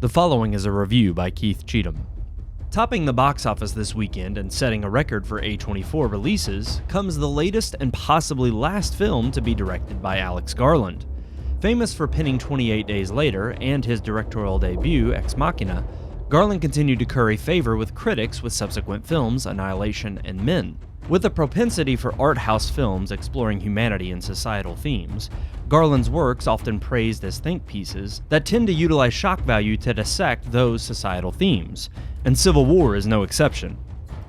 The following is a review by Keith Cheatham. Topping the box office this weekend and setting a record for A24 releases comes the latest and possibly last film to be directed by Alex Garland. Famous for penning 28 Days Later and his directorial debut, Ex Machina, Garland continued to curry favor with critics with subsequent films Annihilation and Men. With a propensity for art house films exploring humanity and societal themes, Garland's works often praised as think pieces that tend to utilize shock value to dissect those societal themes, and Civil War is no exception.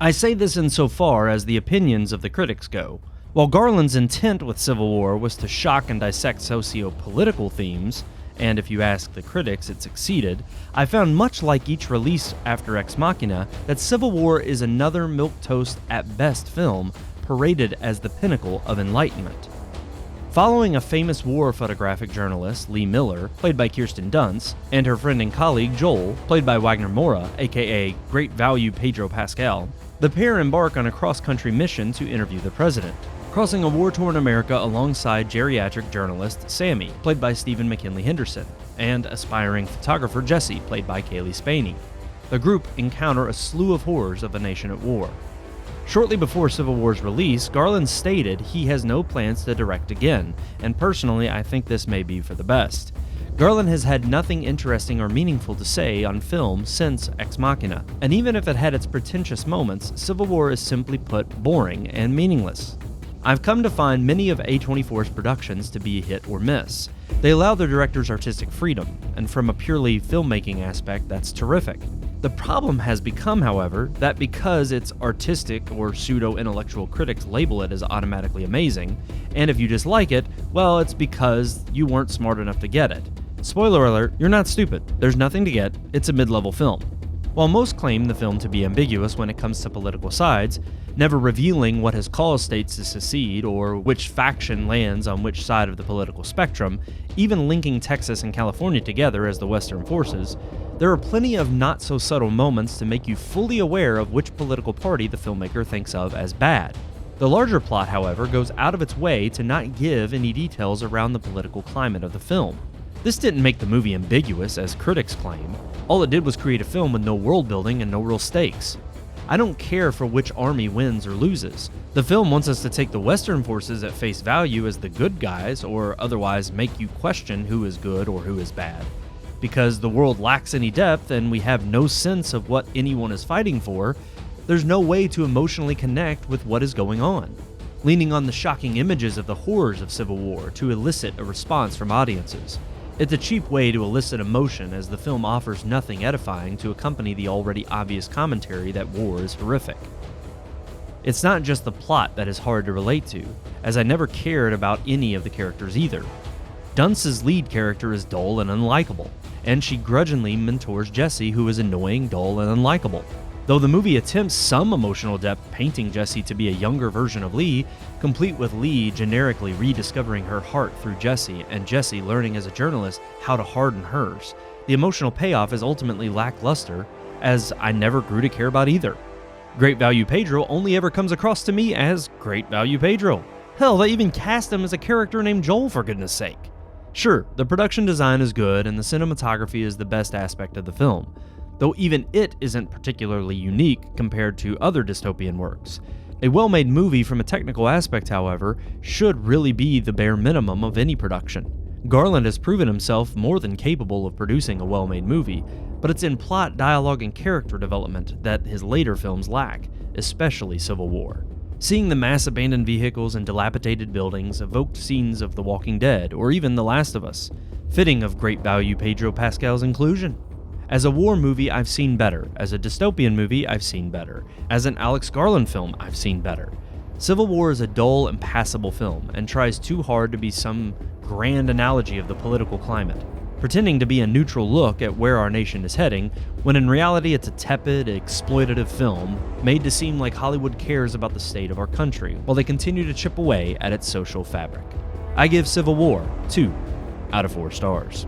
I say this insofar as the opinions of the critics go. While Garland's intent with Civil War was to shock and dissect socio-political themes, and if you ask the critics, it succeeded, I found much like each release after Ex Machina that Civil War is another milquetoast at best film paraded as the pinnacle of enlightenment. Following a famous war photographic journalist, Lee Miller, played by Kirsten Dunst, and her friend and colleague, Joel, played by Wagner Moura, aka Great Value Pedro Pascal, the pair embark on a cross-country mission to interview the president, crossing a war-torn America alongside geriatric journalist Sammy, played by Stephen McKinley Henderson, and aspiring photographer Jesse, played by Kaylee Spaney. The group encounter a slew of horrors of a nation at war. Shortly before Civil War's release, Garland stated he has no plans to direct again, and personally I think this may be for the best. Garland has had nothing interesting or meaningful to say on film since Ex Machina, and even if it had its pretentious moments, Civil War is simply put boring and meaningless. I've come to find many of A24's productions to be a hit or miss. They allow their directors artistic freedom, and from a purely filmmaking aspect, that's terrific. The problem has become, however, that because it's artistic or pseudo-intellectual critics label it as automatically amazing, and if you dislike it, well, it's because you weren't smart enough to get it. Spoiler alert, you're not stupid. There's nothing to get. It's a mid-level film. While most claim the film to be ambiguous when it comes to political sides, never revealing what has caused states to secede or which faction lands on which side of the political spectrum, even linking Texas and California together as the Western forces, there are plenty of not-so-subtle moments to make you fully aware of which political party the filmmaker thinks of as bad. The larger plot, however, goes out of its way to not give any details around the political climate of the film. This didn't make the movie ambiguous, as critics claim. All it did was create a film with no world building and no real stakes. I don't care for which army wins or loses. The film wants us to take the Western forces at face value as the good guys, or otherwise make you question who is good or who is bad. Because the world lacks any depth and we have no sense of what anyone is fighting for, there's no way to emotionally connect with what is going on. Leaning on the shocking images of the horrors of Civil War to elicit a response from audiences. It's a cheap way to elicit emotion, as the film offers nothing edifying to accompany the already obvious commentary that war is horrific. It's not just the plot that is hard to relate to, as I never cared about any of the characters either. Dunst's lead character is dull and unlikable, and she grudgingly mentors Jesse, who is annoying, dull, and unlikable. Though the movie attempts some emotional depth painting Jesse to be a younger version of Lee, complete with Lee generically rediscovering her heart through Jesse and Jesse learning as a journalist how to harden hers, the emotional payoff is ultimately lackluster, as I never grew to care about either. Great Value Pedro only ever comes across to me as Great Value Pedro. Hell, they even cast him as a character named Joel, for goodness sake. Sure, the production design is good and the cinematography is the best aspect of the film, though even it isn't particularly unique compared to other dystopian works. A well-made movie from a technical aspect, however, should really be the bare minimum of any production. Garland has proven himself more than capable of producing a well-made movie, but it's in plot, dialogue, and character development that his later films lack, especially Civil War. Seeing the mass abandoned vehicles and dilapidated buildings evoked scenes of The Walking Dead or even The Last of Us, fitting of Great Value Pedro Pascal's inclusion. As a war movie, I've seen better. As a dystopian movie, I've seen better. As an Alex Garland film, I've seen better. Civil War is a dull and passable film and tries too hard to be some grand analogy of the political climate, pretending to be a neutral look at where our nation is heading, when in reality it's a tepid, exploitative film made to seem like Hollywood cares about the state of our country while they continue to chip away at its social fabric. I give Civil War 2 out of 4 stars.